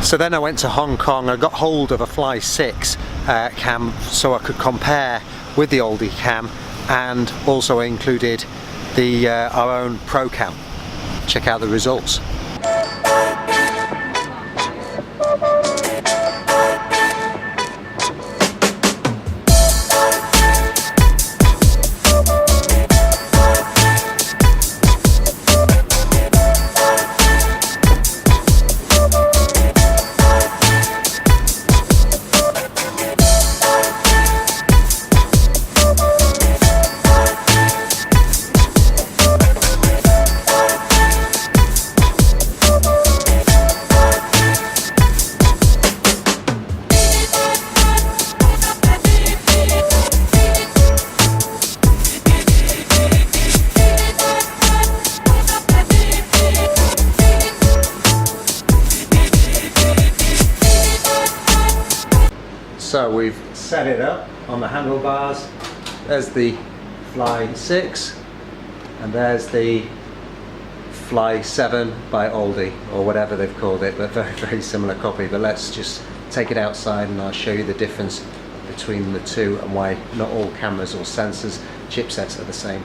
So then I went to Hong Kong. I got hold of a Fly 6 cam so I could compare with the Aldi cam, and also included the our own Pro cam. Check out the results. So we've set it up on the handlebars. There's the Fly 6 and there's the Fly 7 by Aldi, or whatever they've called it, but very similar copy. But let's just take it outside and I'll show you the difference between the two and why not all cameras or sensors chipsets are the same.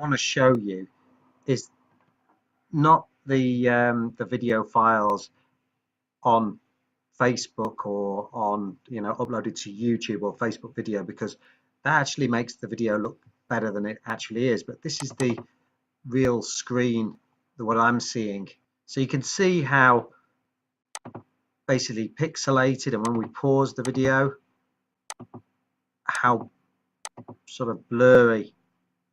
To show you is not the video files on Facebook or on, you know, uploaded to YouTube or Facebook video, because that actually makes the video look better than it actually is. But this is the real screen, what I'm seeing. So you can see how basically pixelated, and when we pause the video, how sort of blurry.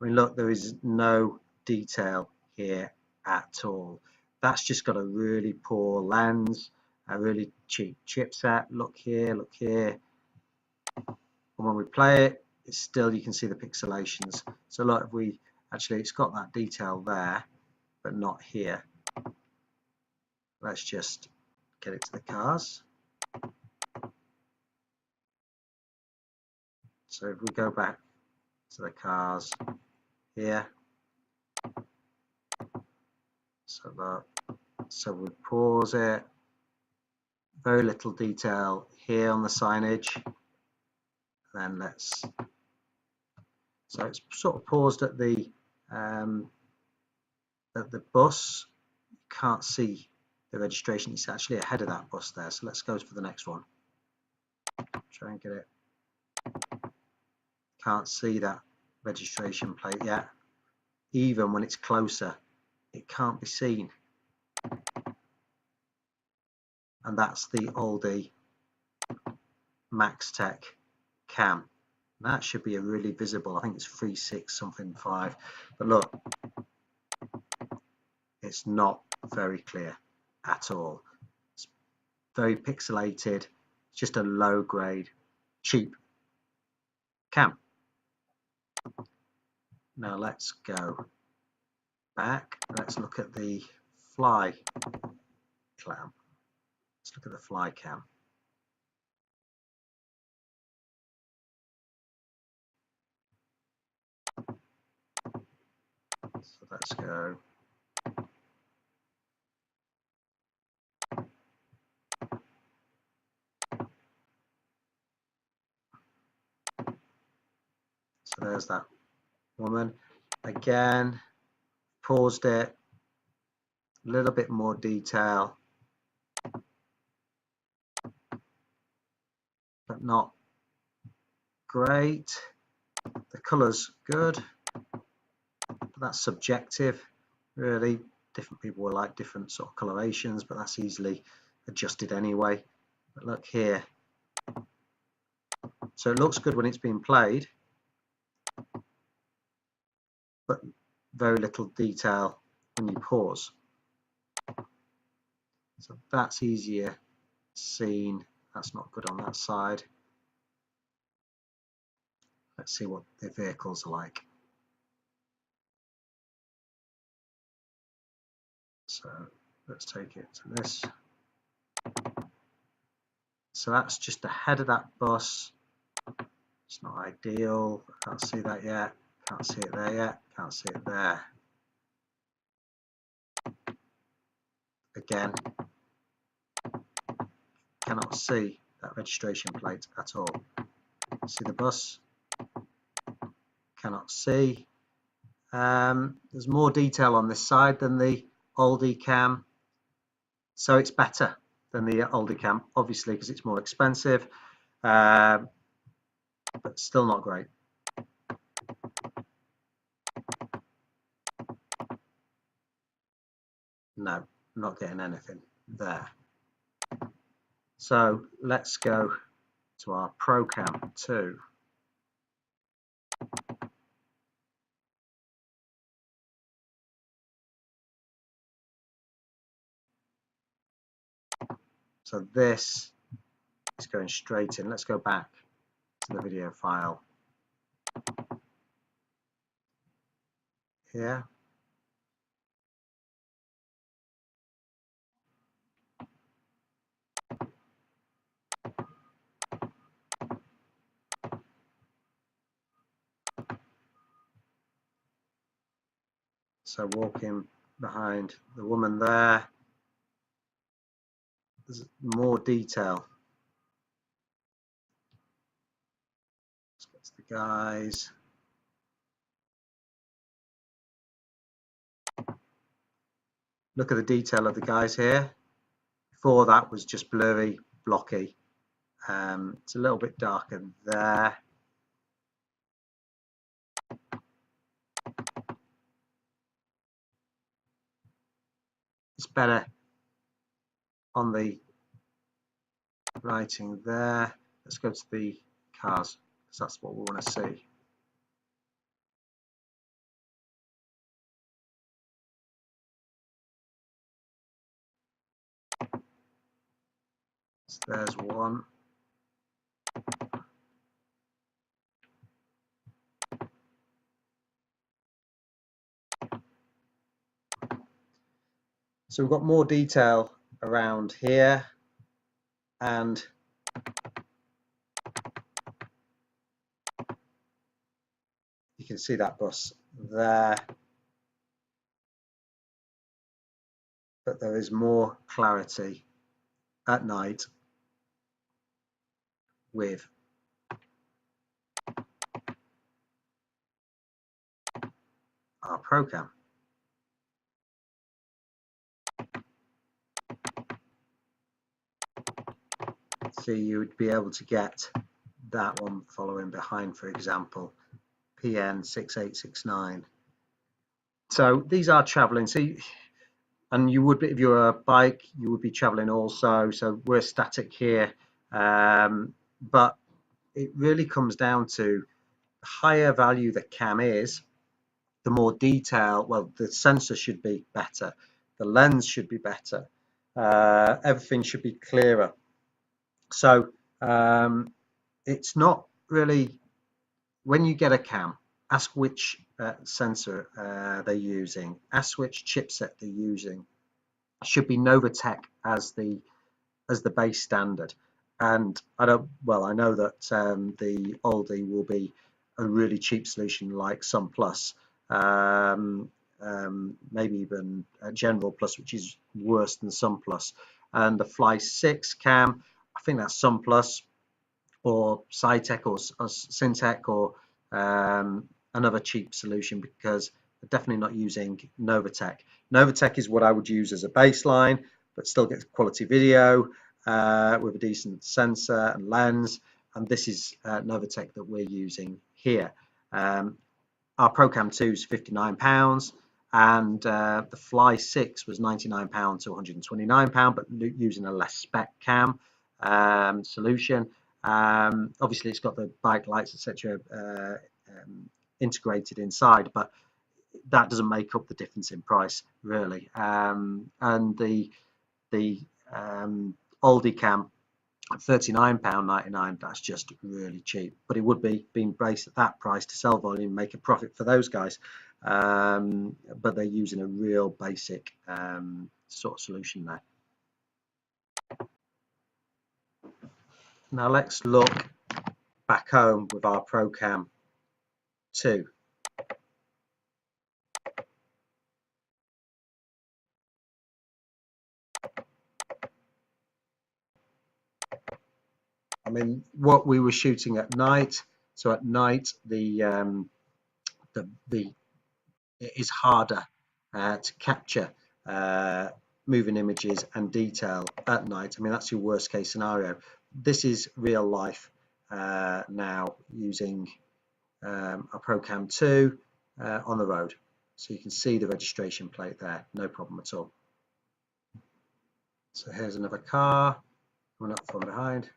I mean, look, there is no detail here at all. That's just got a really poor lens, a really cheap chipset. Look here, look here. And when we play it, it's still, you can see the pixelations. So look, if we actually, it's got that detail there, but not here. Let's just get it to the cars. So if we go back to the cars here, so we pause it, very little detail here on the signage. Then so it's sort of paused at the bus. You can't see the registration. It's actually ahead of that bus there. So let's go for the next one. Try and get it. Can't see that registration plate yet. Even when it's closer, it can't be seen. And that's the Aldi Maxtech cam. That should be a really visible. I think it's 36 something 5. But look, it's not very clear at all. It's very pixelated. It's just a low grade, cheap cam. Now let's go back. Let's look at the fly cam. Let's look at the fly cam. So let's go. So there's that woman. Again, paused it. A little bit more detail, but not great. The colour's good, but that's subjective, really. Different people will like different sort of colorations, but that's easily adjusted anyway. But look here. So it looks good when it's being played, but very little detail when you pause. So that's easier seen. That's not good on that side. Let's see what the vehicles are like. So let's take it to this. So that's just ahead of that bus. It's not ideal. Can't see that yet. Can't see it there yet. Can't see it there. Again, cannot see that registration plate at all. See the bus? Cannot see. There's more detail on this side than the Aldi cam, so it's better than the Aldi cam, obviously, because it's more expensive, but still not great. No, not getting anything there. So let's go to our Pro Cam 2. So this is going straight in. Let's go back to the video file here. So walking behind the woman there, there's more detail. Let's get to the guys. Look at the detail of the guys here. Before that was just blurry, blocky. It's a little bit darker there. It's better on the writing there. Let's go to the cars, because that's what we want to see. So there's one. So we've got more detail around here, and you can see that bus there, but there is more clarity at night with our Pro Cam. So you would be able to get that one following behind, for example, PN6869. So these are traveling. So and you would be, if you're a bike, you would be traveling also. So we're static here, but it really comes down to the higher value the cam is, the more detail. Well, the sensor should be better, the lens should be better, everything should be clearer. So it's not really, when you get a cam, ask which sensor they're using, ask which chipset they're using. It should be Novatech as the base standard. And I know that the Aldi will be a really cheap solution like Sun Plus, maybe even a General Plus, which is worse than Sun Plus. And the Fly 6 cam, I think that's Sun Plus or Cytec or Syntec or another cheap solution, because they're definitely not using Novatech. Novatech is what I would use as a baseline, but still gets quality video with a decent sensor and lens. And this is Novatech that we're using here. Our ProCam 2 is £59, and the Fly 6 was £99 to £129, but using a less spec cam solution. Obviously, it's got the bike lights, etc., integrated inside, but that doesn't make up the difference in price, really. And the Aldi cam, £39.99, that's just really cheap. But it would be being based at that price to sell volume, make a profit for those guys. But they're using a real basic sort of solution there. Now let's look back home with our ProCam 2. I mean, what we were shooting at night. So at night, it is harder to capture moving images and detail at night. I mean, that's your worst case scenario. This is real life now, using a ProCam 2 on the road. So you can see the registration plate there, no problem at all. So here's another car coming up from behind.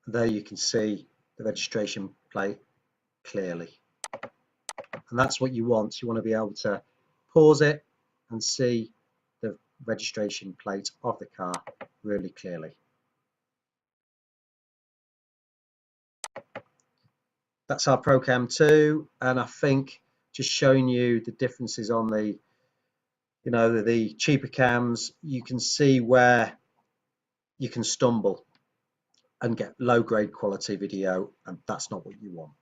There you can see the registration plate clearly. And that's what you want. You want to be able to pause it and see the registration plate of the car really clearly. That's our ProCam 2, and I think just showing you the differences on the, the cheaper cams, you can see where you can stumble and get low grade quality video, and that's not what you want.